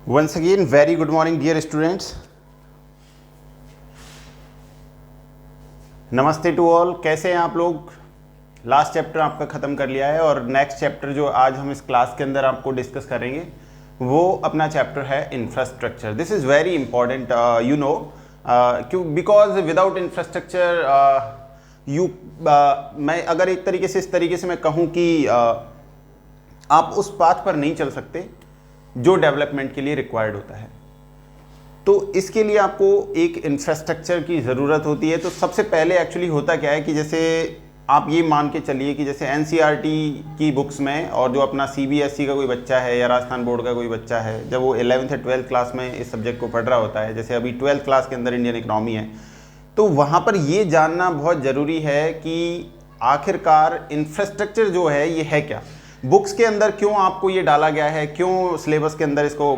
Once again, very good morning, dear students. नमस्ते to all. कैसे हैं आप लोग? लास्ट चैप्टर आपका ख़त्म कर लिया है और नेक्स्ट चैप्टर जो आज हम इस क्लास के अंदर आपको डिस्कस करेंगे वो अपना चैप्टर है infrastructure. This is very important, you know, क्यों? बिकॉज विदाउट इंफ्रास्ट्रक्चर मैं अगर एक तरीके से इस तरीके से मैं कहूँ कि आप उस पाथ पर नहीं चल सकते जो डेवलपमेंट के लिए रिक्वायर्ड होता है। तो इसके लिए आपको एक इंफ्रास्ट्रक्चर की ज़रूरत होती है। तो सबसे पहले एक्चुअली होता क्या है कि जैसे आप ये मान के चलिए कि जैसे एनसीईआरटी की बुक्स में और जो अपना सीबीएसई का कोई बच्चा है या राजस्थान बोर्ड का कोई बच्चा है, जब वो 11th या 12th क्लास में इस सब्जेक्ट को पढ़ रहा होता है, जैसे अभी 12th क्लास के अंदर इंडियन इकोनॉमी है, तो वहाँ पर ये जानना बहुत ज़रूरी है कि आखिरकार इंफ्रास्ट्रक्चर जो है ये है क्या, बुक्स के अंदर क्यों आपको ये डाला गया है, क्यों सिलेबस के अंदर इसको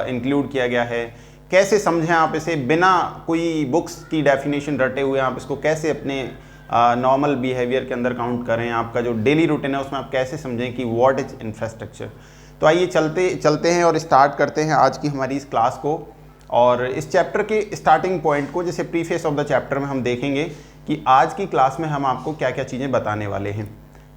इंक्लूड किया गया है, कैसे समझें आप इसे बिना कोई बुक्स की डेफिनेशन रटे हुए, आप इसको कैसे अपने नॉर्मल बिहेवियर के अंदर काउंट करें, आपका जो डेली रूटीन है उसमें आप कैसे समझें कि व्हाट इज इंफ्रास्ट्रक्चर। तो आइए चलते हैं और स्टार्ट करते हैं आज की हमारी इस क्लास को। और इस चैप्टर के स्टार्टिंग पॉइंट को जैसे प्रीफेस ऑफ द चैप्टर में हम देखेंगे कि आज की क्लास में हम आपको क्या क्या चीज़ें बताने वाले हैं।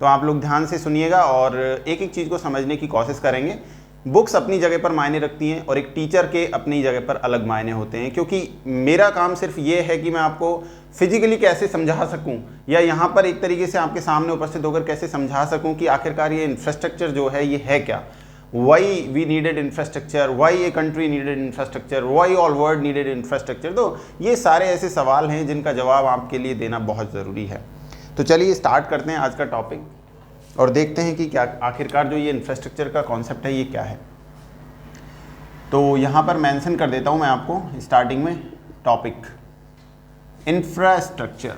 तो आप लोग ध्यान से सुनिएगा और एक एक चीज़ को समझने की कोशिश करेंगे। बुक्स अपनी जगह पर मायने रखती हैं और एक टीचर के अपनी जगह पर अलग मायने होते हैं, क्योंकि मेरा काम सिर्फ ये है कि मैं आपको फिजिकली कैसे समझा सकूं या यहाँ पर एक तरीके से आपके सामने उपस्थित होकर कैसे समझा सकूं कि आखिरकार ये इंफ्रास्ट्रक्चर जो है ये है क्या, why we needed infrastructure, why a country needed infrastructure, why all world needed infrastructure. तो ये सारे ऐसे सवाल हैं जिनका जवाब आपके लिए देना बहुत ज़रूरी है। तो चलिए स्टार्ट करते हैं आज का टॉपिक और देखते हैं कि क्या आखिरकार जो ये इंफ्रास्ट्रक्चर का कॉन्सेप्ट है ये क्या है। तो यहाँ पर मेंशन कर देता हूँ मैं आपको स्टार्टिंग में टॉपिक इंफ्रास्ट्रक्चर।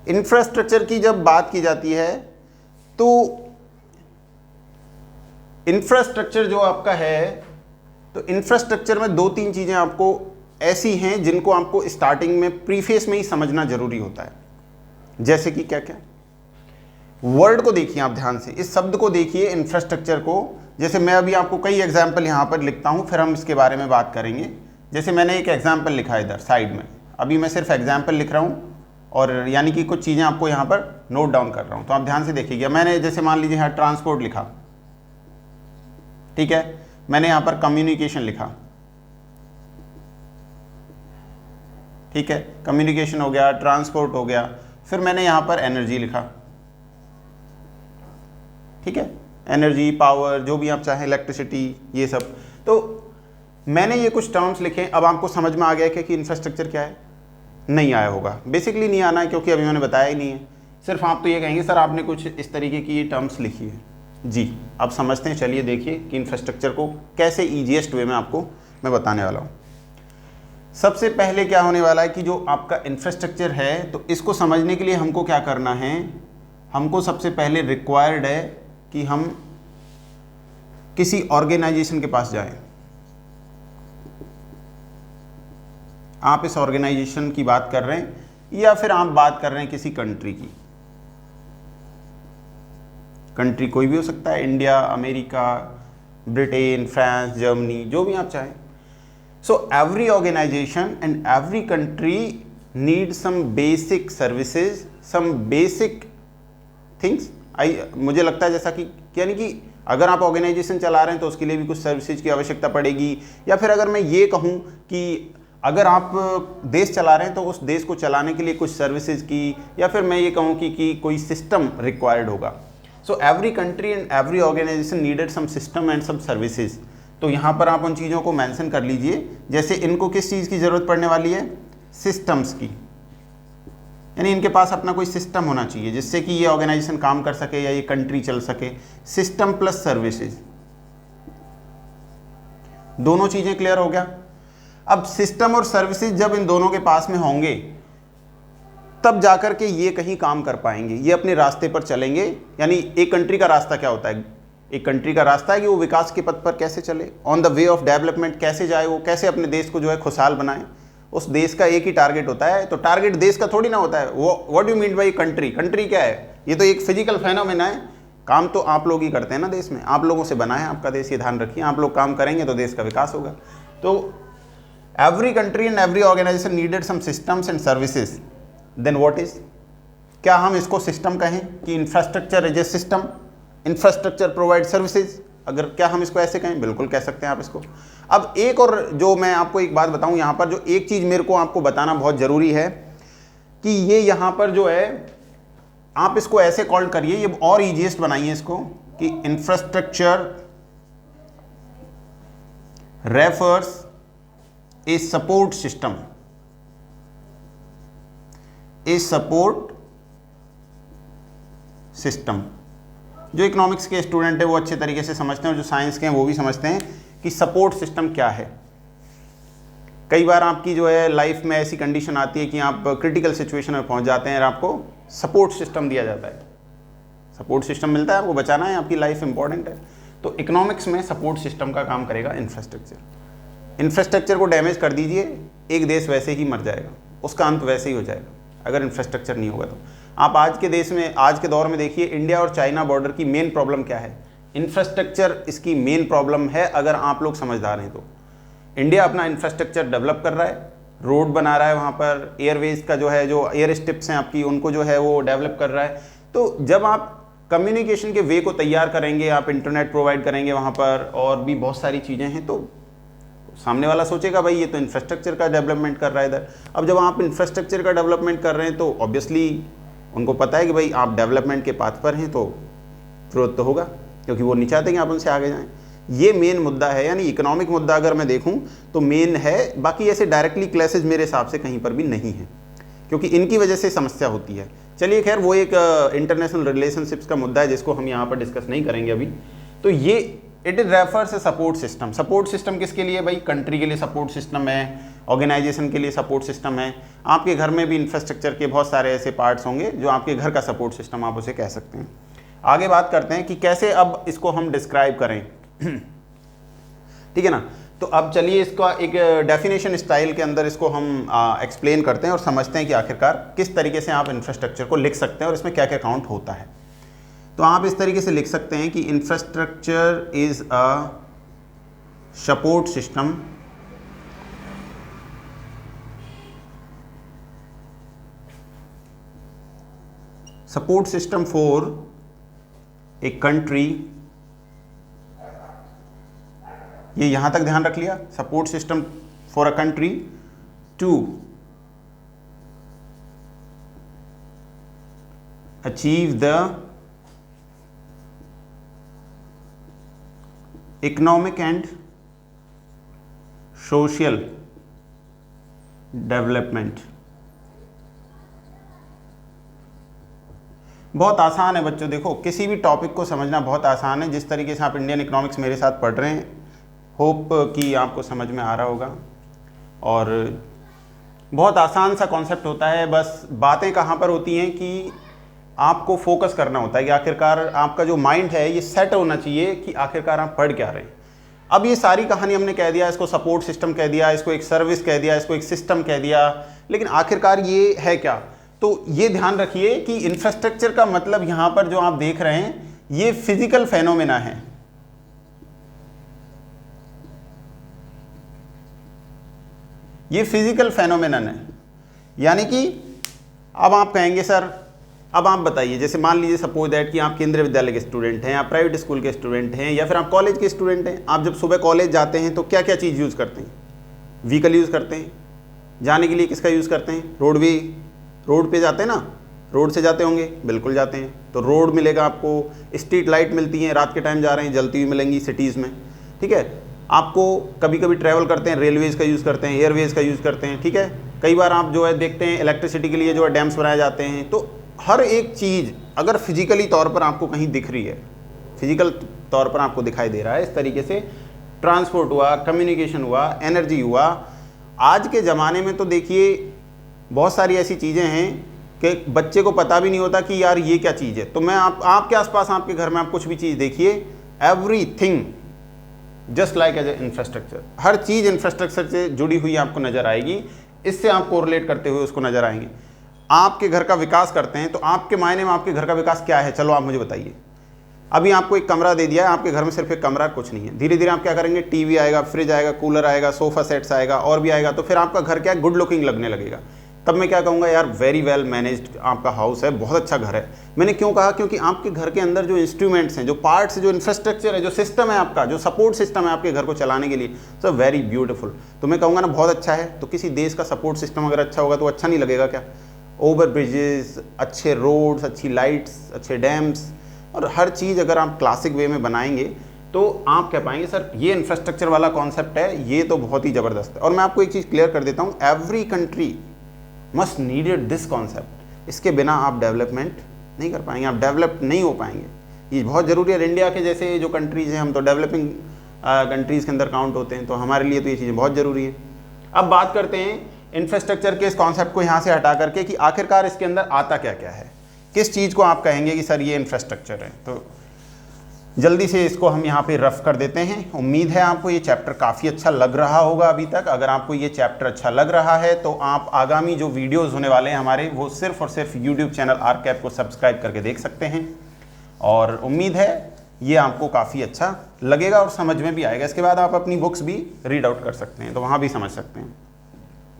इंफ्रास्ट्रक्चर की जब बात की जाती है तो इंफ्रास्ट्रक्चर जो आपका है, तो इंफ्रास्ट्रक्चर में दो तीन चीज़ें आपको ऐसी हैं जिनको आपको स्टार्टिंग में प्रीफेस में ही समझना जरूरी होता है। जैसे कि क्या क्या, वर्ड को देखिए आप ध्यान से, इस शब्द को देखिए इंफ्रास्ट्रक्चर को। जैसे मैं अभी आपको कई एग्जाम्पल यहाँ पर लिखता हूँ, फिर हम इसके बारे में बात करेंगे। जैसे मैंने एक एग्जाम्पल लिखा है इधर साइड में, अभी मैं सिर्फ एग्जाम्पल लिख रहा हूँ और यानी कि कुछ चीज़ें आपको यहाँ पर नोट डाउन कर रहा हूँ। तो आप ध्यान से देखिएगा, मैंने जैसे मान लीजिए यहाँ ट्रांसपोर्ट लिखा, ठीक है, मैंने यहां पर कम्युनिकेशन लिखा, ठीक है, कम्युनिकेशन हो गया, ट्रांसपोर्ट हो गया, फिर मैंने यहां पर एनर्जी लिखा, ठीक है, एनर्जी, पावर, जो भी आप चाहें, इलेक्ट्रिसिटी, ये सब। तो मैंने ये कुछ टर्म्स लिखे। अब आपको समझ में आ गया कि इंफ्रास्ट्रक्चर क्या है? नहीं आया होगा, बेसिकली नहीं आना है क्योंकि अभी मैंने बताया ही नहीं है। सिर्फ आप तो ये कहेंगे सर आपने कुछ इस तरीके की ये टर्म्स लिखी है। जी, अब समझते हैं। चलिए देखिए कि इंफ्रास्ट्रक्चर को कैसे ईजीएस्ट वे में आपको मैं बताने वाला हूँ। सबसे पहले क्या होने वाला है कि जो आपका इंफ्रास्ट्रक्चर है, तो इसको समझने के लिए हमको क्या करना है, हमको सबसे पहले रिक्वायर्ड है कि हम किसी ऑर्गेनाइजेशन के पास जाएं। आप इस ऑर्गेनाइजेशन की बात कर रहे हैं या फिर आप बात कर रहे हैं किसी कंट्री की। कंट्री कोई भी हो सकता है, India, America, Britain, France, Germany, जो भी आप चाहें। So every organisation and every country need some basic services, some basic things. मुझे लगता है जैसा कि यानी कि अगर आप ऑर्गेनाइजेशन चला रहे हैं तो उसके लिए भी कुछ सर्विसेज की आवश्यकता पड़ेगी, या फिर अगर मैं ये कहूँ कि अगर आप देश चला रहे हैं तो उस देश को चलाने के लिए कुछ सर्विसेज की, या फिर मैं ये कहूँ कि कोई सिस्टम रिक्वायर्ड होगा। So every country and every organisation needed some system and some services. तो यहाँ पर आप उन चीज़ों को मेंशन कर लीजिए। जैसे इनको किस चीज़ की ज़रूरत पड़ने वाली है? सिस्टम्स की, यानी इनके पास अपना कोई सिस्टम होना चाहिए जिससे कि ये ऑर्गेनाइजेशन काम कर सके या ये कंट्री चल सके। सिस्टम प्लस सर्विसेज, दोनों चीज़ें क्लियर हो गया। अब सिस्टम और सर्विसेज जब इन दोनों के पास में होंगे तब जाकर के ये कहीं काम कर पाएंगे, ये अपने रास्ते पर चलेंगे। यानी एक कंट्री का रास्ता क्या होता है? एक कंट्री का रास्ता है कि वो विकास के पथ पर कैसे चले, on the way of development कैसे जाए, वो कैसे अपने देश को जो है खुशहाल बनाए, उस देश का एक ही टारगेट होता है, तो टारगेट देश का थोड़ी ना होता है। वो what do mean by country? Country क्या है? ये तो एक फिजिकल फेनोमेना है। काम तो आप लोग ही करते हैं ना देश में, आप लोगों से बना है आपका देश, ये ध्यान रखिए। आप लोग काम करेंगे तो देश का विकास होगा। तो every country and every organisation needed some systems and services, then what is, क्या हम इसको सिस्टम कहें कि infrastructure is a system, infrastructure provide services? अगर क्या हम इसको ऐसे कहें? बिल्कुल कह सकते हैं आप इसको। अब एक और जो मैं आपको एक बात बताऊं यहाँ पर, जो एक चीज़ मेरे को आपको बताना बहुत ज़रूरी है कि ये यहाँ पर जो है आप इसको ऐसे कॉल करिए, ये और ईजीएस्ट बनाइए इसको कि infrastructure refers a support system, a support system. जो इकोनॉमिक्स के स्टूडेंट है वो अच्छे तरीके से समझते हैं और जो साइंस के हैं वो भी समझते हैं कि सपोर्ट सिस्टम क्या है। कई बार आपकी जो है लाइफ में ऐसी कंडीशन आती है कि आप क्रिटिकल सिचुएशन में पहुंच जाते हैं और आपको सपोर्ट सिस्टम दिया जाता है, सपोर्ट सिस्टम मिलता है, आपको बचाना है, आपकी लाइफ इंपॉर्टेंट है। तो इकोनॉमिक्स में सपोर्ट सिस्टम का काम करेगा इंफ्रास्ट्रक्चर। इंफ्रास्ट्रक्चर को डैमेज कर दीजिए, एक देश वैसे ही मर जाएगा, उसका अंत वैसे ही हो जाएगा अगर इंफ्रास्ट्रक्चर नहीं होगा तो। आप आज के देश में, आज के दौर में देखिए, इंडिया और चाइना बॉर्डर की मेन प्रॉब्लम क्या है? इंफ्रास्ट्रक्चर इसकी मेन प्रॉब्लम है। अगर आप लोग समझदार हैं तो इंडिया अपना इंफ्रास्ट्रक्चर डेवलप कर रहा है, रोड बना रहा है, वहाँ पर एयरवेज का जो है, जो एयर स्ट्रिप्स हैं आपकी, उनको जो है वो डेवलप कर रहा है। तो जब आप कम्युनिकेशन के वे को तैयार करेंगे, आप इंटरनेट प्रोवाइड करेंगे वहाँ पर, और भी बहुत सारी चीज़ें हैं, तो सामने वाला सोचेगा भाई ये तो इंफ्रास्ट्रक्चर का डेवलपमेंट कर रहा है इधर। अब जब आप इंफ्रास्ट्रक्चर का डेवलपमेंट कर रहे हैं तो ऑब्वियसली उनको पता है कि भाई आप डेवलपमेंट के पाथ पर हैं, तो ग्रोथ तो होगा, क्योंकि वो नहीं चाहते कि आप उनसे आगे जाएं। ये मेन मुद्दा है, यानी इकोनॉमिक मुद्दा अगर मैं देखूं तो मेन है। बाकी ऐसे डायरेक्टली क्लैसेज मेरे हिसाब से कहीं पर भी नहीं है, क्योंकि इनकी वजह से समस्या होती है। चलिए खैर, वो एक इंटरनेशनल रिलेशनशिप्स का मुद्दा है जिसको हम यहाँ पर डिस्कस नहीं करेंगे अभी। तो ये it is refers a support system. Support system किसके लिए भाई? कंट्री के लिए सपोर्ट सिस्टम है, ऑर्गेनाइजेशन के लिए सपोर्ट सिस्टम है। आपके घर में भी इंफ्रास्ट्रक्चर के बहुत सारे ऐसे पार्ट्स होंगे जो आपके घर का सपोर्ट सिस्टम आप उसे कह सकते हैं। आगे बात करते हैं कि कैसे अब इसको हम डिस्क्राइब करें। ठीक है ना? तो अब चलिए इसका एक डेफिनेशन स्टाइल के अंदर इसको हम एक्सप्लेन करते हैं और समझते हैं कि आखिरकार किस तरीके से आप इंफ्रास्ट्रक्चर को लिख सकते हैं और इसमें क्या क्या काउंट होता है। तो आप इस तरीके से लिख सकते हैं कि infrastructure is a support system for a country. ये यहां तक ध्यान रख लिया, support system for a country to achieve the economic and social development. बहुत आसान है बच्चों, देखो किसी भी टॉपिक को समझना बहुत आसान है। जिस तरीके से आप इंडियन इकोनॉमिक्स मेरे साथ पढ़ रहे हैं, होप कि आपको समझ में आ रहा होगा। और बहुत आसान सा कॉन्सेप्ट होता है, बस बातें कहाँ पर होती हैं कि आपको फोकस करना होता है कि आखिरकार आपका जो माइंड है ये सेट होना चाहिए कि आखिरकार आप पढ़ क्या रहे हैं। अब ये सारी कहानी हमने कह दिया, इसको सपोर्ट सिस्टम कह दिया, इसको एक सर्विस कह दिया, इसको एक सिस्टम कह दिया, लेकिन आखिरकार ये है क्या? तो ये ध्यान रखिए कि इंफ्रास्ट्रक्चर का मतलब यहाँ पर जो आप देख रहे हैं ये फिजिकल फेनोमेना है। ये फिजिकल फेनोमेनन है, यानी कि अब आप कहेंगे सर, अब आप बताइए, जैसे मान लीजिए सपोज दैट कि आप केंद्रीय विद्यालय के स्टूडेंट हैं, आप प्राइवेट स्कूल के स्टूडेंट हैं, या फिर आप कॉलेज के स्टूडेंट हैं। आप जब सुबह कॉलेज जाते हैं तो क्या क्या चीज़ यूज़ करते हैं? व्हीकल यूज़ करते हैं, जाने के लिए किसका यूज़ करते हैं? रोडवे, रोड पे जाते हैं ना, रोड से जाते होंगे, बिल्कुल जाते हैं। तो रोड मिलेगा आपको, स्ट्रीट लाइट मिलती हैं, रात के टाइम जा रहे हैं जलती हुई मिलेंगी सिटीज़ में, ठीक है। आपको कभी कभी ट्रैवल करते हैं, रेलवेज़ का यूज़ करते हैं, एयरवेज़ का यूज़ करते हैं, ठीक है। कई बार आप जो है देखते हैं इलेक्ट्रिसिटी के लिए जो है डैम्स बनाए जाते हैं। तो हर एक चीज़ अगर फिजिकली तौर पर आपको कहीं दिख रही है, फिजिकल तौर पर आपको दिखाई दे रहा है, इस तरीके से ट्रांसपोर्ट हुआ, कम्युनिकेशन हुआ, एनर्जी हुआ। आज के ज़माने में तो देखिए बहुत सारी ऐसी चीज़ें हैं कि बच्चे को पता भी नहीं होता कि यार ये क्या चीज़ है। तो मैं आपके आसपास, आपके घर में आप कुछ भी चीज़ देखिए, everything just like as a infrastructure, हर चीज़ इंफ्रास्ट्रक्चर से जुड़ी हुई आपको नज़र आएगी। इससे आप कोरिलेट करते हुए उसको नजर आएंगे। आपके घर का विकास करते हैं तो आपके मायने में आपके घर का विकास क्या है, चलो आप मुझे बताइए। अभी आपको एक कमरा दे दिया है, आपके घर में सिर्फ एक कमरा, कुछ नहीं है। धीरे धीरे आप क्या करेंगे, टीवी आएगा, फ्रिज आएगा, कूलर आएगा, सोफा सेट्स आएगा और भी आएगा, तो फिर आपका घर क्या गुड लुकिंग लगने लगेगा। तब मैं क्या कहूँगा, यार वेरी वेल मैनेज्ड आपका हाउस है, बहुत अच्छा घर है। मैंने क्यों कहा, क्योंकि आपके घर के अंदर जो इंस्ट्रूमेंट्स हैं, जो पार्ट्स, जो इंफ्रास्ट्रक्चर है, जो सिस्टम है आपका, जो सपोर्ट सिस्टम है आपके घर को चलाने के लिए, सो वेरी ब्यूटीफुल। तो मैं कहूँगा ना बहुत अच्छा है। तो किसी देश का सपोर्ट सिस्टम अगर अच्छा होगा तो अच्छा नहीं लगेगा क्या? ओवर ब्रिजेस, अच्छे रोड्स, अच्छी लाइट्स, अच्छे डैम्स और हर चीज़ अगर आप क्लासिक वे में बनाएंगे तो आप कह पाएंगे सर ये इंफ्रास्ट्रक्चर वाला कॉन्सेप्ट है, ये तो बहुत ही ज़बरदस्त है। और मैं आपको एक चीज़ क्लियर कर देता हूँ, every country must needed this concept. इसके बिना आप डेवलपमेंट नहीं कर पाएंगे, आप डेवलप नहीं हो पाएंगे। ये बहुत ज़रूरी है। इंडिया के जैसे जो कंट्रीज़ हैं, हम तो डेवलपिंग कंट्रीज़ के अंदर काउंट होते हैं, तो हमारे लिए तो ये चीज़ें बहुत ज़रूरी है। अब बात करते हैं इंफ्रास्ट्रक्चर के इस कॉन्सेप्ट को यहाँ से हटा करके कि आखिरकार इसके अंदर आता क्या क्या है, किस चीज़ को आप कहेंगे कि सर ये इंफ्रास्ट्रक्चर है। तो जल्दी से इसको हम यहाँ पे रफ कर देते हैं। उम्मीद है आपको ये चैप्टर काफ़ी अच्छा लग रहा होगा अभी तक। अगर आपको ये चैप्टर अच्छा लग रहा है तो आप आगामी जो वीडियोस होने वाले हैं हमारे, वो सिर्फ और सिर्फ यूट्यूब चैनल आरकैप को सब्सक्राइब करके देख सकते हैं। और उम्मीद है ये आपको काफ़ी अच्छा लगेगा और समझ में भी आएगा। इसके बाद आप अपनी बुक्स भी रीड आउट कर सकते हैं, तो वहाँ भी समझ सकते हैं।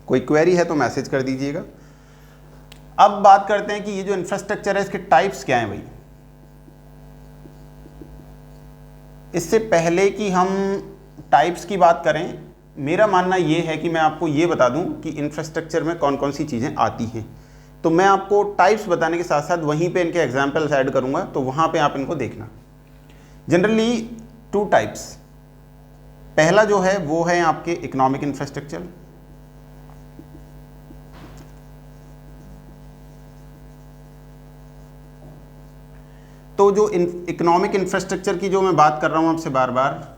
कोई क्वेरी है तो मैसेज कर दीजिएगा। अब बात करते हैं कि ये जो इंफ्रास्ट्रक्चर है इसके टाइप्स क्या हैं भाई। इससे पहले कि हम टाइप्स की बात करें, मेरा मानना ये है कि मैं आपको ये बता दूं कि इंफ्रास्ट्रक्चर में कौन कौन सी चीज़ें आती हैं। तो मैं आपको टाइप्स बताने के साथ साथ वहीं पे इनके एग्जाम्पल्स ऐड करूंगा, तो वहाँ पे आप इनको देखना। Generally 2 types. पहला जो है वो है आपके इकोनॉमिक इंफ्रास्ट्रक्चर। तो जो इकोनॉमिक इंफ्रास्ट्रक्चर की जो मैं बात कर रहा हूँ आपसे बार बार,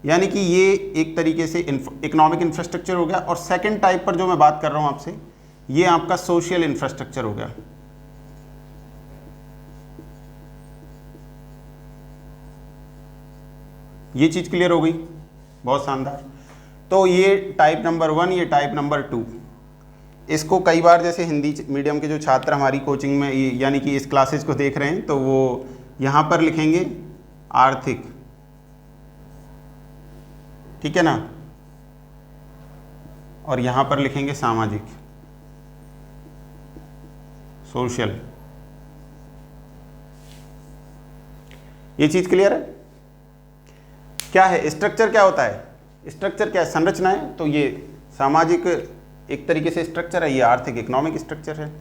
यानी कि ये एक तरीके से इकोनॉमिक इंफ्रास्ट्रक्चर हो गया। और सेकंड टाइप पर जो मैं बात कर रहा हूँ आपसे, ये आपका सोशल इंफ्रास्ट्रक्चर हो गया। ये चीज़ क्लियर हो गई, बहुत शानदार। तो ये टाइप नंबर 1, ये टाइप नंबर 2। इसको कई बार जैसे हिंदी मीडियम के जो छात्र हमारी कोचिंग में यानी कि इस क्लासेज को देख रहे हैं, तो वो यहाँ पर लिखेंगे आर्थिक, ठीक है ना, और यहाँ पर लिखेंगे सामाजिक, सोशल। ये चीज़ क्लियर है? क्या है स्ट्रक्चर, क्या होता है स्ट्रक्चर, क्या है संरचना है। तो ये सामाजिक एक तरीके से स्ट्रक्चर है, ये आर्थिक इकोनॉमिक स्ट्रक्चर है।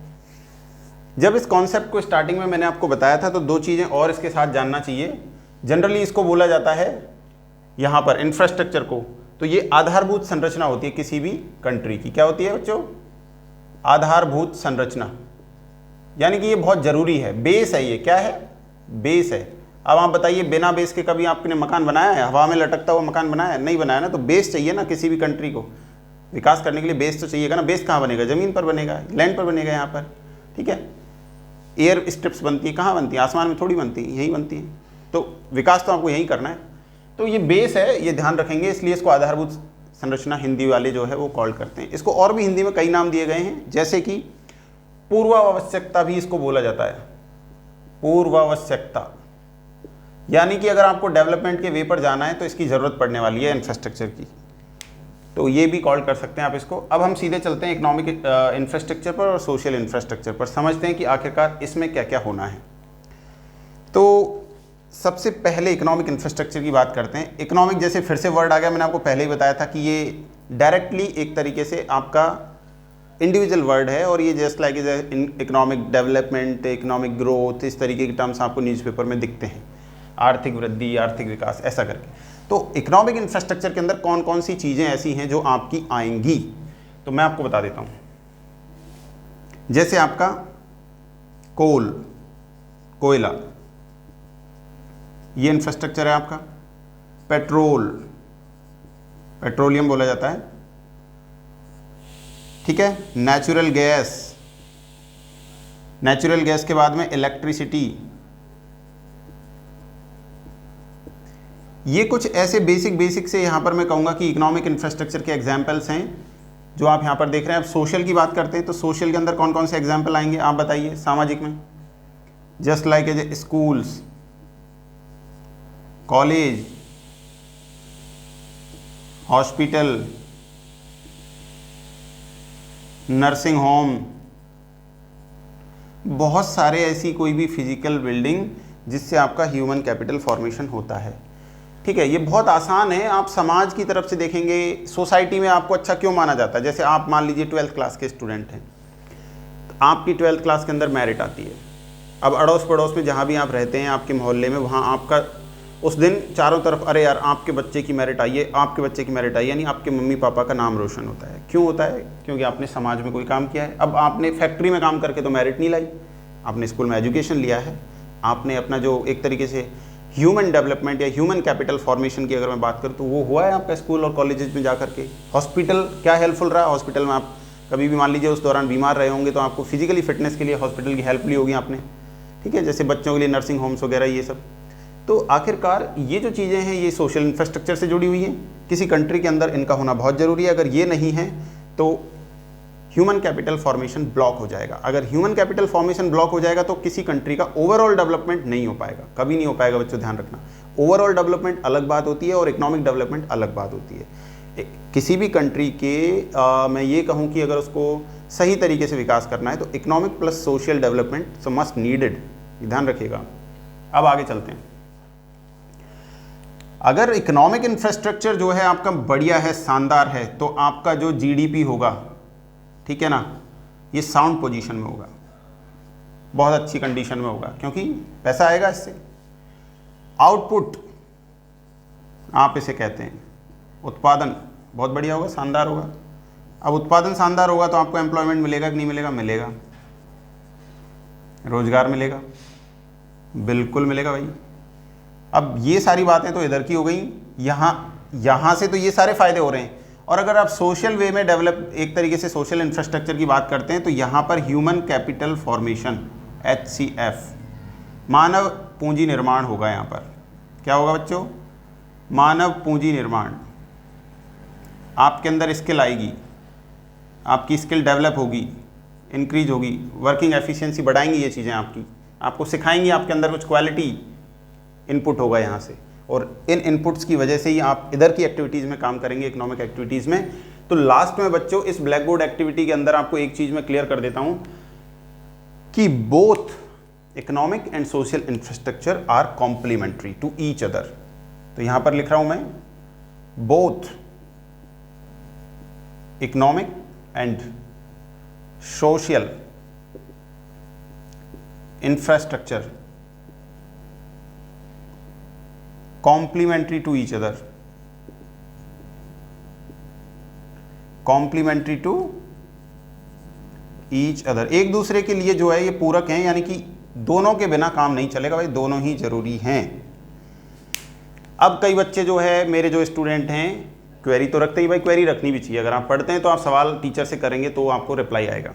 जब इस कॉन्सेप्ट को स्टार्टिंग में मैंने आपको बताया था तो 2 चीज़ें और इसके साथ जानना चाहिए। जनरली इसको बोला जाता है यहाँ पर इंफ्रास्ट्रक्चर को, तो ये आधारभूत संरचना होती है किसी भी कंट्री की। क्या होती है बच्चों? आधारभूत संरचना, यानी कि ये बहुत ज़रूरी है, बेस है। ये क्या है? बेस है। अब आप बताइए, बिना बेस के कभी आपने मकान बनाया है? हवा में लटकता हुआ मकान बनाया है? नहीं बनाया ना। तो बेस चाहिए ना, किसी भी कंट्री को विकास करने के लिए बेस तो चाहिएगा ना। बेस कहाँ बनेगा? ज़मीन पर बनेगा, लैंड पर बनेगा, यहाँ पर, ठीक है। एयर स्ट्रिप्स बनती है, कहाँ बनती है? आसमान में थोड़ी बनती है, यहीं बनती है। तो विकास तो आपको यहीं करना है। तो ये बेस है, ये ध्यान रखेंगे, इसलिए इसको आधारभूत संरचना हिंदी वाले जो है वो कॉल करते हैं। इसको और भी हिंदी में कई नाम दिए गए हैं, जैसे कि पूर्वावश्यकता भी इसको बोला जाता है। पूर्वावश्यकता यानी कि अगर आपको डेवलपमेंट के वे पर जाना है तो इसकी ज़रूरत पड़ने वाली है इंफ्रास्ट्रक्चर की, तो ये भी कॉल कर सकते हैं आप इसको। अब हम सीधे चलते हैं इकोनॉमिक इंफ्रास्ट्रक्चर पर और सोशल इंफ्रास्ट्रक्चर पर, समझते हैं कि आखिरकार इसमें क्या क्या होना है। तो सबसे पहले इकोनॉमिक इंफ्रास्ट्रक्चर की बात करते हैं। इकोनॉमिक जैसे फिर से वर्ड आ गया, मैंने आपको पहले ही बताया था कि ये डायरेक्टली एक तरीके से आपका इंडिविजुअल वर्ड है, और ये just like economic development, economic growth, इस तरीके के टर्म्स आपको न्यूज़पेपर में दिखते हैं, आर्थिक वृद्धि, आर्थिक विकास, ऐसा करके। तो इकोनॉमिक इंफ्रास्ट्रक्चर के अंदर कौन कौन सी चीज़ें ऐसी हैं जो आपकी आएंगी, तो मैं आपको बता देता हूँ। जैसे आपका कोयला, ये इंफ्रास्ट्रक्चर है आपका। पेट्रोलियम बोला जाता है, ठीक है। नेचुरल गैस के बाद में इलेक्ट्रिसिटी। ये कुछ ऐसे बेसिक से यहाँ पर मैं कहूँगा कि इकोनॉमिक इंफ्रास्ट्रक्चर के एग्जाम्पल्स हैं जो आप यहाँ पर देख रहे हैं। अब सोशल की बात करते हैं तो सोशल के अंदर कौन कौन से एग्जाम्पल आएंगे आप बताइए। सामाजिक में just like a schools, college, hospital, nursing home, बहुत सारे ऐसी कोई भी फिजिकल बिल्डिंग जिससे आपका ह्यूमन कैपिटल फॉर्मेशन होता है। ठीक है, ये बहुत आसान है। आप समाज की तरफ से देखेंगे, सोसाइटी में आपको अच्छा क्यों माना जाता है। जैसे आप मान लीजिए 12th क्लास के स्टूडेंट हैं, तो आपकी 12th क्लास के अंदर मेरिट आती है। अब अड़ोस पड़ोस में जहाँ भी आप रहते हैं, आपके मोहल्ले में, वहाँ आपका उस दिन चारों तरफ अरे यार आपके बच्चे की मेरिट आई है, आपके बच्चे की मेरिट आई है, यानी आपके मम्मी पापा का नाम रोशन होता है। क्यों होता है? क्योंकि आपने समाज में कोई काम किया है। अब आपने फैक्ट्री में काम करके तो मेरिट नहीं लाई, आपने स्कूल में एजुकेशन लिया है, आपने अपना जो एक तरीके से ह्यूमन डेवलपमेंट या ह्यूमन कैपिटल फॉर्मेशन की अगर मैं बात करूँ तो वो हुआ है आपका स्कूल और कॉलेजेस में जा करके। हॉस्पिटल क्या हेल्पफुल रहा? हॉस्पिटल में आप कभी भी मान लीजिए उस दौरान बीमार रहे होंगे तो आपको फिजिकली फिटनेस के लिए हॉस्पिटल की हेल्प ली होगी आपने। ठीक है, जैसे बच्चों के लिए नर्सिंग होम्स वगैरह ये सब। तो आखिरकार ये जो चीज़ें हैं ये सोशल इंफ्रास्ट्रक्चर से जुड़ी हुई हैं। किसी कंट्री के अंदर इनका होना बहुत ज़रूरी है। अगर ये नहीं है तो ह्यूमन कैपिटल फॉर्मेशन ब्लॉक हो जाएगा। अगर ह्यूमन कैपिटल फॉर्मेशन ब्लॉक हो जाएगा तो किसी कंट्री का ओवरऑल डेवलपमेंट नहीं हो पाएगा, कभी नहीं हो पाएगा। बच्चों ध्यान रखना, ओवरऑल डेवलपमेंट अलग बात होती है और इकोनॉमिक डेवलपमेंट अलग बात होती है। किसी भी कंट्री के मैं ये कहूँ कि अगर उसको सही तरीके से विकास करना है तो economic plus social development so must needed, ध्यान रखिएगा। अब आगे चलते हैं। अगर इकोनॉमिक इंफ्रास्ट्रक्चर जो है आपका बढ़िया है, शानदार है, तो आपका जो जीडीपी होगा, ठीक है ना, ये साउंड पोजीशन में होगा, बहुत अच्छी कंडीशन में होगा, क्योंकि पैसा आएगा इससे। आउटपुट आप इसे कहते हैं, उत्पादन बहुत बढ़िया होगा, शानदार होगा। अब उत्पादन शानदार होगा तो आपको एम्प्लॉयमेंट मिलेगा कि नहीं मिलेगा? मिलेगा। रोजगार मिलेगा, बिल्कुल मिलेगा भाई। अब ये सारी बातें तो इधर की हो गई, यहाँ से तो ये सारे फायदे हो रहे हैं। और अगर आप सोशल वे में डेवलप एक तरीके से सोशल इंफ्रास्ट्रक्चर की बात करते हैं तो यहाँ पर ह्यूमन कैपिटल फॉर्मेशन HCF, मानव पूंजी निर्माण होगा। यहाँ पर क्या होगा बच्चों? मानव पूंजी निर्माण। आपके अंदर स्किल आएगी, आपकी स्किल डेवलप होगी, इंक्रीज होगी, वर्किंग एफिशिएंसी बढ़ाएंगी ये चीज़ें आपकी, आपको सिखाएंगी, आपके अंदर कुछ क्वालिटी इनपुट होगा यहाँ से, और इन इनपुट्स की वजह से ही आप इधर की एक्टिविटीज़ में काम करेंगे, इकोनॉमिक एक्टिविटीज़ में। तो लास्ट में बच्चों इस ब्लैक बोर्ड एक्टिविटी के अंदर आपको एक चीज़ मैं क्लियर कर देता हूँ कि both economic and social infrastructure are complementary to each other. तो यहाँ पर लिख रहा हूँ मैं, both economic and social infrastructure complementary to each other, complementary to each other, एक दूसरे के लिए जो है ये पूरक हैं, यानी कि दोनों के बिना काम नहीं चलेगा भाई, दोनों ही जरूरी हैं। अब कई बच्चे जो है मेरे जो स्टूडेंट हैं क्वेरी तो रखते ही, भाई क्वेरी रखनी भी चाहिए। अगर आप पढ़ते हैं तो आप सवाल टीचर से करेंगे तो आपको रिप्लाई आएगा।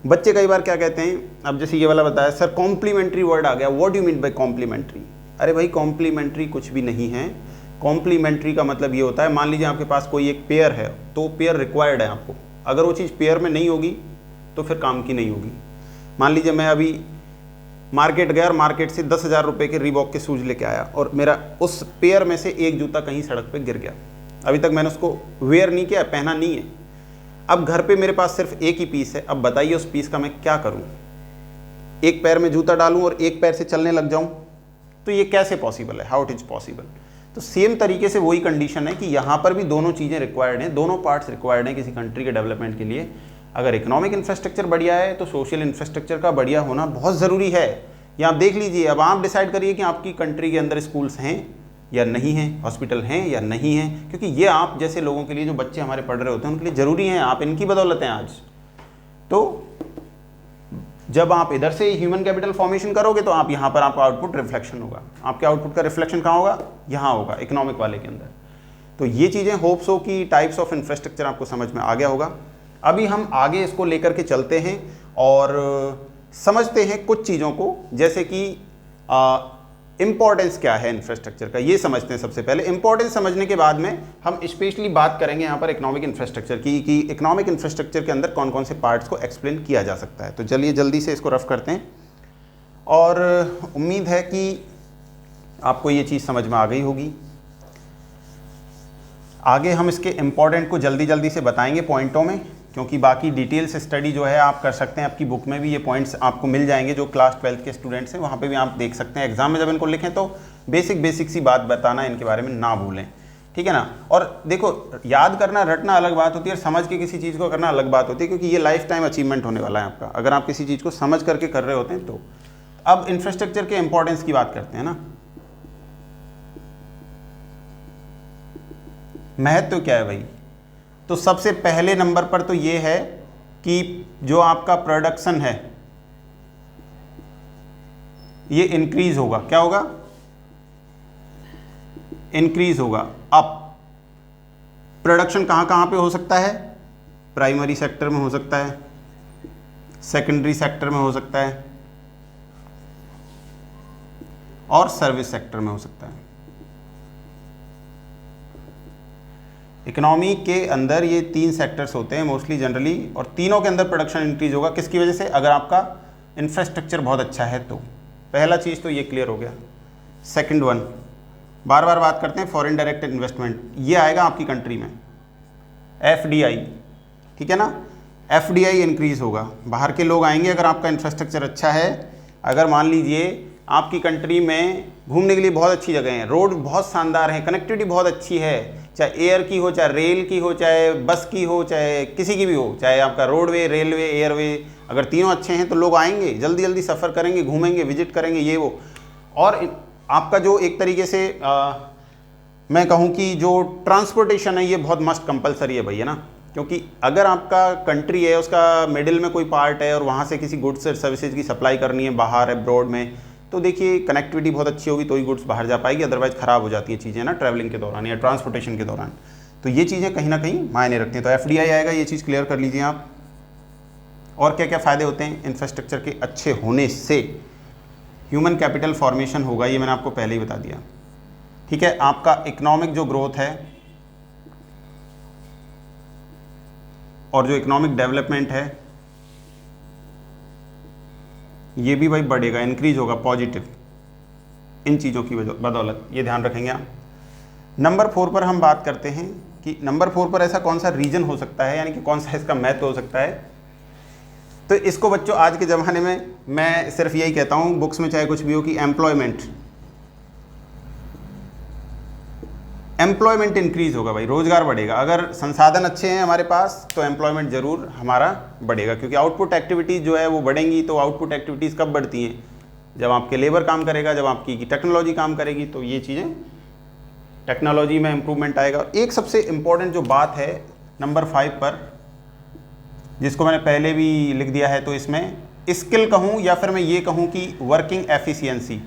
बच्चे कई बार क्या कहते हैं, अब जैसे ये वाला बताया सर कॉम्प्लीमेंट्री वर्ड आ गया, what do you mean by complementary? अरे भाई कॉम्प्लीमेंट्री कुछ भी नहीं है। कॉम्प्लीमेंट्री का मतलब ये होता है, मान लीजिए आपके पास कोई एक पेयर है तो पेयर रिक्वायर्ड है आपको, अगर वो चीज़ पेयर में नहीं होगी तो फिर काम की नहीं होगी। मान लीजिए मैं अभी मार्केट गया और मार्केट से 10,000 रुपये के रीबॉक के शूज़ लेके आया और मेरा उस पेयर में से एक जूता कहीं सड़क पे गिर गया, अभी तक मैंने उसको वेयर नहीं किया, पहना नहीं है। अब घर पे मेरे पास सिर्फ एक ही पीस है, अब बताइए उस पीस का मैं क्या करूँ? एक पैर में जूता डालूँ और एक पैर से चलने लग जाऊँ? तो ये कैसे पॉसिबल है? How it is possible? तो सेम तरीके से वही कंडीशन है कि यहाँ पर भी दोनों चीज़ें रिक्वायर्ड हैं, दोनों पार्ट्स रिक्वायर्ड हैं किसी कंट्री के डेवलपमेंट के लिए। अगर इकोनॉमिक इंफ्रास्ट्रक्चर बढ़िया है तो सोशल इंफ्रास्ट्रक्चर का बढ़िया होना बहुत ज़रूरी है। ये आप देख लीजिए, अब आप डिसाइड करिए कि आपकी कंट्री के अंदर स्कूल्स हैं या नहीं हैं, हॉस्पिटल हैं या नहीं हैं, क्योंकि ये आप जैसे लोगों के लिए, जो बच्चे हमारे पढ़ रहे होते हैं उनके लिए ज़रूरी हैं, आप इनकी बदौलत हैं आज। तो जब आप इधर से ह्यूमन कैपिटल फॉर्मेशन करोगे तो आप यहाँ पर आपका आउटपुट रिफ्लेक्शन होगा। आपके आउटपुट का रिफ्लेक्शन कहाँ होगा? यहाँ होगा, इकोनॉमिक वाले के अंदर। तो ये चीज़ें होप्स हो कि टाइप्स ऑफ इंफ्रास्ट्रक्चर आपको समझ में आ गया होगा। अभी हम आगे इसको लेकर के चलते हैं और समझते हैं कुछ चीज़ों को, जैसे कि इंपॉर्टेंस क्या है इंफ्रास्ट्रक्चर का, ये समझते हैं सबसे पहले। इंपॉर्टेंस समझने के बाद में हम स्पेशली बात करेंगे यहाँ पर इकोनॉमिक इंफ्रास्ट्रक्चर की, कि इकोनॉमिक इंफ्रास्ट्रक्चर के अंदर कौन कौन से पार्ट्स को एक्सप्लेन किया जा सकता है। तो चलिए जल्दी से इसको रफ करते हैं, और उम्मीद है कि आपको ये चीज़ समझ में आ गई होगी। आगे हम इसके इम्पॉर्टेंट को जल्दी जल्दी से बताएंगे पॉइंटों में, क्योंकि बाकी डिटेल्स स्टडी जो है आप कर सकते हैं, आपकी बुक में भी ये पॉइंट्स आपको मिल जाएंगे। जो क्लास 12th के स्टूडेंट्स हैं वहाँ पे भी आप देख सकते हैं। एग्जाम में जब इनको लिखें तो बेसिक सी बात बताना, इनके बारे में ना भूलें, ठीक है ना। और देखो, याद करना रटना अलग बात होती है, और समझ के किसी चीज़ को करना अलग बात होती है, क्योंकि ये लाइफ टाइम अचीवमेंट होने वाला है आपका, अगर आप किसी चीज़ को समझ करके कर रहे होते हैं तो। अब इंफ्रास्ट्रक्चर के इंपॉर्टेंस की बात करते हैं ना। महत्व क्या है भाई? तो सबसे पहले नंबर पर तो ये है कि जो आपका प्रोडक्शन है ये इंक्रीज होगा। क्या होगा? इंक्रीज होगा। अब प्रोडक्शन कहां कहां पे हो सकता है? प्राइमरी सेक्टर में हो सकता है, सेकेंडरी सेक्टर में हो सकता है, और सर्विस सेक्टर में हो सकता है। इकोनॉमी के अंदर ये 3 सेक्टर्स होते हैं मोस्टली जनरली, और तीनों के अंदर प्रोडक्शन इंक्रीज होगा। किसकी वजह से? अगर आपका इंफ्रास्ट्रक्चर बहुत अच्छा है तो। पहला चीज़ तो ये क्लियर हो गया। सेकंड वन, बार बार बात करते हैं फॉरेन डायरेक्ट इन्वेस्टमेंट, ये आएगा आपकी कंट्री में, FDI, ठीक है ना। FDI इंक्रीज होगा, बाहर के लोग आएंगे अगर आपका इंफ्रास्ट्रक्चर अच्छा है। अगर मान लीजिए आपकी कंट्री में घूमने के लिए बहुत अच्छी जगह हैं, रोड बहुत शानदार हैं, कनेक्टिविटी बहुत अच्छी है, चाहे एयर की हो, चाहे रेल की हो, चाहे बस की हो, चाहे किसी की भी हो, चाहे आपका रोडवे, रेलवे, एयरवे, अगर तीनों अच्छे हैं तो लोग आएंगे, जल्दी जल्दी सफ़र करेंगे, घूमेंगे, विजिट करेंगे, ये वो। और आपका जो एक तरीके से मैं कहूँ कि जो ट्रांसपोर्टेशन है ये बहुत मस्ट कंपलसरी है भैया ना, क्योंकि अगर आपका कंट्री है उसका मिडिल में कोई पार्ट है और वहाँ से किसी गुड्स और सर्विसेज की सप्लाई करनी है बाहर अब्रॉड में, तो देखिए कनेक्टिविटी बहुत अच्छी होगी तो ही गुड्स बाहर जा पाएगी, अदरवाइज ख़राब हो जाती हैं चीज़ें ना ट्रैवलिंग के दौरान या ट्रांसपोर्टेशन के दौरान। तो ये चीज़ें कहीं ना कहीं मायने रखती हैं। तो FDI आएगा, ये चीज़ क्लियर कर लीजिए आप। और क्या क्या फ़ायदे होते हैं इंफ्रास्ट्रक्चर के अच्छे होने से? ह्यूमन कैपिटल फॉर्मेशन होगा, ये मैंने आपको पहले ही बता दिया, ठीक है। आपका इकोनॉमिक जो ग्रोथ है और जो इकोनॉमिक डेवलपमेंट है ये भी भाई बढ़ेगा, इंक्रीज होगा, पॉजिटिव, इन चीज़ों की बदौलत, ये ध्यान रखेंगे आप। नंबर 4 पर हम बात करते हैं कि नंबर 4 पर ऐसा कौन सा रीजन हो सकता है, यानी कि कौन सा इसका महत्व हो सकता है। तो इसको बच्चों आज के ज़माने में मैं सिर्फ यही कहता हूँ, बुक्स में चाहे कुछ भी हो, कि एम्प्लॉयमेंट इंक्रीज होगा भाई, रोजगार बढ़ेगा। अगर संसाधन अच्छे हैं हमारे पास तो एम्प्लॉयमेंट जरूर हमारा बढ़ेगा, क्योंकि आउटपुट एक्टिविटीज़ जो है वो बढ़ेंगी। तो आउटपुट एक्टिविटीज़ कब बढ़ती हैं? जब आपके लेबर काम करेगा, जब आपकी टेक्नोलॉजी काम करेगी, तो ये चीज़ें टेक्नोलॉजी में इम्प्रूवमेंट आएगा। और एक सबसे इम्पॉर्टेंट जो बात है नंबर 5 पर, जिसको मैंने पहले भी लिख दिया है, तो इसमें स्किल कहूँ या फिर मैं ये कहूँ कि वर्किंग एफिशिएंसी,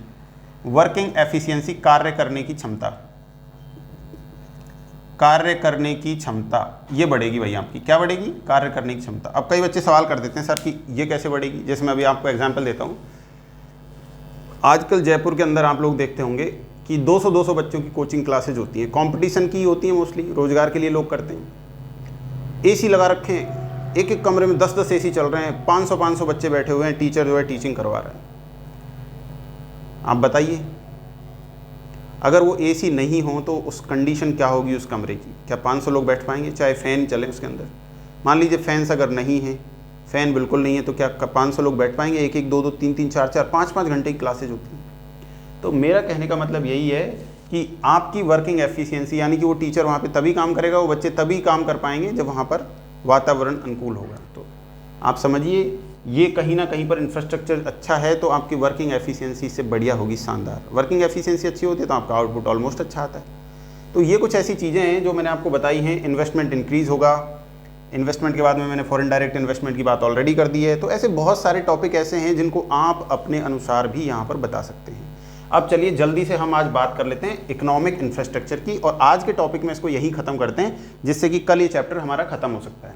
कार्य करने की क्षमता, ये बढ़ेगी भाई आपकी। क्या बढ़ेगी? कार्य करने की क्षमता। अब कई बच्चे सवाल कर देते हैं सर कि ये कैसे बढ़ेगी? जैसे मैं अभी आपको एग्जांपल देता हूँ, आजकल जयपुर के अंदर आप लोग देखते होंगे कि 200 बच्चों की कोचिंग क्लासेज होती हैं, कंपटीशन की होती हैं, मोस्टली रोजगार के लिए लोग करते हैं। AC लगा रखे हैं, एक कमरे में 10 AC चल रहे हैं, 500 बच्चे बैठे हुए हैं, टीचर जो है टीचिंग करवा रहा है। आप बताइए, अगर वो AC नहीं हो तो उस कंडीशन क्या होगी उस कमरे की? क्या 500 लोग बैठ पाएंगे? चाहे फ़ैन चले उसके अंदर, मान लीजिए फैंस अगर नहीं है, फ़ैन बिल्कुल नहीं है, तो क्या 500 लोग बैठ पाएंगे? 1-1, 2-2, 3-3, 4-4, 5-5 घंटे की क्लासेज होती हैं। तो मेरा कहने का मतलब यही है कि आपकी वर्किंग एफिशिएंसी, यानी कि वो टीचर वहाँ पे तभी काम करेगा, वो बच्चे तभी काम कर पाएंगे जब वहाँ पर वातावरण अनुकूल होगा। तो आप समझिए, ये कहीं ना कहीं पर इंफ्रास्ट्रक्चर अच्छा है तो आपकी वर्किंग एफिशिएंसी से बढ़िया होगी, शानदार। वर्किंग एफिशिएंसी अच्छी होती है तो आपका आउटपुट ऑलमोस्ट अच्छा आता है। तो ये कुछ ऐसी चीज़ें हैं जो मैंने आपको बताई हैं। इन्वेस्टमेंट इंक्रीज़ होगा, इन्वेस्टमेंट के बाद में मैंने फॉरेन डायरेक्ट इन्वेस्टमेंट की बात ऑलरेडी कर दी है। तो ऐसे बहुत सारे टॉपिक ऐसे हैं जिनको आप अपने अनुसार भी यहाँ पर बता सकते हैं। अब चलिए जल्दी से हम आज बात कर लेते हैं इकोनॉमिक इंफ्रास्ट्रक्चर की, और आज के टॉपिक में इसको यही ख़त्म करते हैं, जिससे कि कल ये चैप्टर हमारा ख़त्म हो सकता है।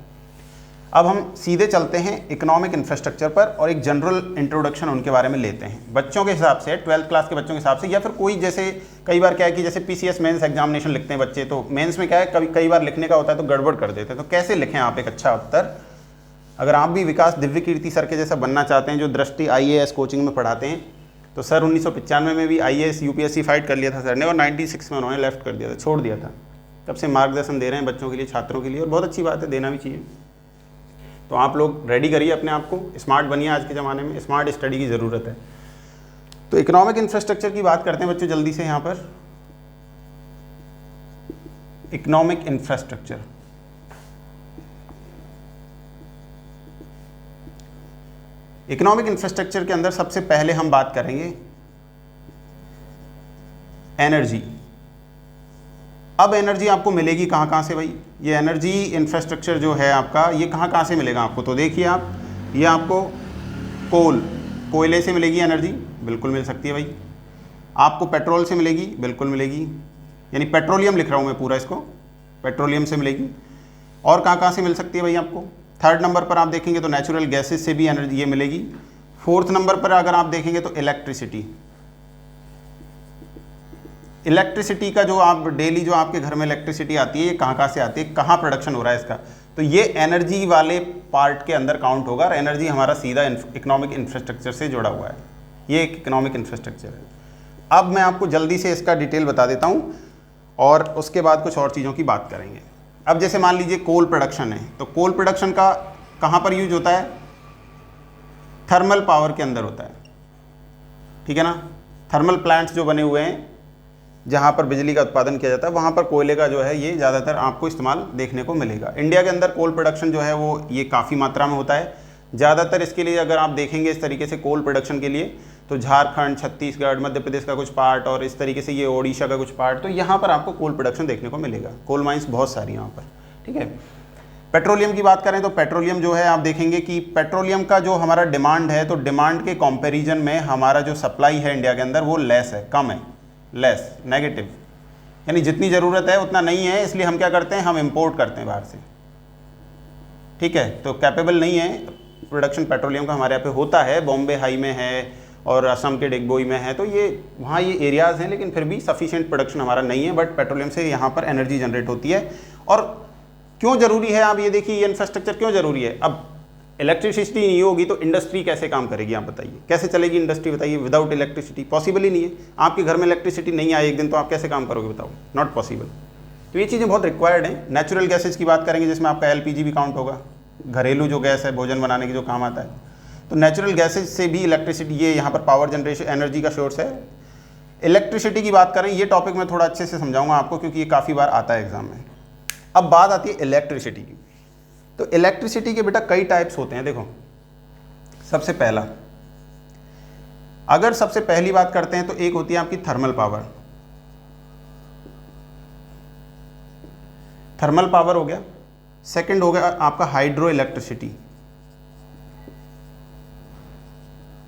अब हम सीधे चलते हैं इकोनॉमिक इंफ्रास्ट्रक्चर पर और एक जनरल इंट्रोडक्शन उनके बारे में लेते हैं बच्चों के हिसाब से, 12th क्लास के बच्चों के हिसाब से, या फिर कोई जैसे कई बार क्या है कि जैसे पीसीएस मेंस एग्जामिनेशन लिखते हैं बच्चे, तो मेंस में क्या है कई बार लिखने का होता है तो गड़बड़ कर देते हैं। तो कैसे लिखें आप एक अच्छा उत्तर? अगर आप भी विकास दिव्य कीर्ति सर के जैसा बनना चाहते हैं जो दृष्टि IAS कोचिंग में पढ़ाते हैं, तो सर 1995 में भी IAS UPSC फाइट कर लिया था सर ने, और 96 में उन्होंने लेफ्ट कर दिया था, छोड़ दिया था। तब से मार्गदर्शन दे रहे हैं बच्चों के लिए, छात्रों के लिए, और बहुत अच्छी बात है, देना भी चाहिए। तो आप लोग रेडी करिए अपने आप को, स्मार्ट बनिए। आज के ज़माने में स्मार्ट स्टडी की ज़रूरत है। तो इकोनॉमिक इंफ्रास्ट्रक्चर की बात करते हैं बच्चों जल्दी से यहाँ पर। इकोनॉमिक इंफ्रास्ट्रक्चर, इकोनॉमिक इंफ्रास्ट्रक्चर के अंदर सबसे पहले हम बात करेंगे एनर्जी। अब एनर्जी आपको मिलेगी कहाँ से भाई? ये एनर्जी इंफ्रास्ट्रक्चर जो है आपका, ये कहाँ से मिलेगा आपको? तो देखिए आप, ये आपको कोयले से मिलेगी एनर्जी, बिल्कुल मिल सकती है भाई। आपको पेट्रोल से मिलेगी, बिल्कुल मिलेगी, यानी पेट्रोलियम लिख रहा हूँ मैं पूरा इसको, पेट्रोलियम से मिलेगी। और कहाँ से मिल सकती है भाई आपको? 3rd नंबर पर आप देखेंगे तो नेचुरल गैसेस से भी एनर्जी ये मिलेगी। 4th नंबर पर अगर आप देखेंगे तो इलेक्ट्रिसिटी का जो आप डेली जो आपके घर में इलेक्ट्रिसिटी आती है, ये कहाँ से आती है, कहाँ प्रोडक्शन हो रहा है इसका, तो ये एनर्जी वाले पार्ट के अंदर काउंट होगा। और एनर्जी हमारा सीधा इकोनॉमिक इंफ्रास्ट्रक्चर से जुड़ा हुआ है, ये एक इकोनॉमिक इंफ्रास्ट्रक्चर है। अब मैं आपको जल्दी से इसका डिटेल बता देता हूँ और उसके बाद कुछ और चीज़ों की बात करेंगे। अब जैसे मान लीजिए कोल प्रोडक्शन है, तो कोल प्रोडक्शन का कहाँ पर यूज होता है? थर्मल पावर के अंदर होता है, ठीक है ना। थर्मल प्लांट्स जो बने हुए हैं जहाँ पर बिजली का उत्पादन किया जाता है, वहाँ पर कोयले का जो है ये ज़्यादातर आपको इस्तेमाल देखने को मिलेगा। इंडिया के अंदर कोल प्रोडक्शन जो है वो ये काफ़ी मात्रा में होता है। ज़्यादातर इसके लिए अगर आप देखेंगे इस तरीके से कोल प्रोडक्शन के लिए, तो झारखंड, छत्तीसगढ़, मध्य प्रदेश का कुछ पार्ट और इस तरीके से ये ओडिशा का कुछ पार्ट, तो यहाँ पर आपको कोल प्रोडक्शन देखने को मिलेगा। कोल माइंस बहुत सारी यहाँ पर, ठीक है। पेट्रोलियम की बात करें तो पेट्रोलियम जो है आप देखेंगे कि पेट्रोलियम का जो हमारा डिमांड है, तो डिमांड के कंपैरिजन में हमारा जो सप्लाई है इंडिया के अंदर वो लेस है, कम है, लेस, नेगेटिव, यानी जितनी ज़रूरत है उतना नहीं है। इसलिए हम क्या करते हैं, हम इंपोर्ट करते हैं बाहर से, ठीक है। तो कैपेबल नहीं है प्रोडक्शन पेट्रोलियम का हमारे यहाँ पे होता है, बॉम्बे हाई में है और असम के डिगबोई में है, तो ये वहाँ ये एरियाज़ हैं, लेकिन फिर भी सफिशिएंट प्रोडक्शन हमारा नहीं है। बट पेट्रोलियम से यहाँ पर एनर्जी जनरेट होती है। और क्यों ज़रूरी है, आप ये देखिए ये इंफ्रास्ट्रक्चर क्यों ज़रूरी है। अब इलेक्ट्रिसिटी नहीं होगी तो इंडस्ट्री कैसे काम करेगी, आप बताइए, कैसे चलेगी इंडस्ट्री, बताइए। विदाउट इलेक्ट्रिसिटी पॉसिबल ही नहीं है। आपके घर में इलेक्ट्रिसिटी नहीं आए एक दिन, तो आप कैसे काम करोगे, बताओ, नॉट पॉसिबल। तो ये चीज़ें बहुत रिक्वायर्ड हैं। नेचुरल गैसेज की बात करेंगे जिसमें आपका LPG भी काउंट होगा, घरेलू जो गैस है भोजन बनाने की जो काम आता है, तो नेचुरल गैसेज से भी इलेक्ट्रिसिटी, ये यहाँ पर पावर जनरेशन एनर्जी का सोर्स है। इलेक्ट्रिसिटी की बात करें, ये टॉपिक मैं थोड़ा अच्छे से समझाऊंगा आपको क्योंकि ये काफ़ी बार आता है एग्जाम में। अब बात आती है इलेक्ट्रिसिटी की। तो इलेक्ट्रिसिटी के बेटा कई टाइप्स होते हैं। देखो, सबसे पहला, अगर सबसे पहली बात करते हैं तो एक होती है आपकी थर्मल पावर। थर्मल पावर हो गया। सेकंड हो गया आपका हाइड्रो इलेक्ट्रिसिटी।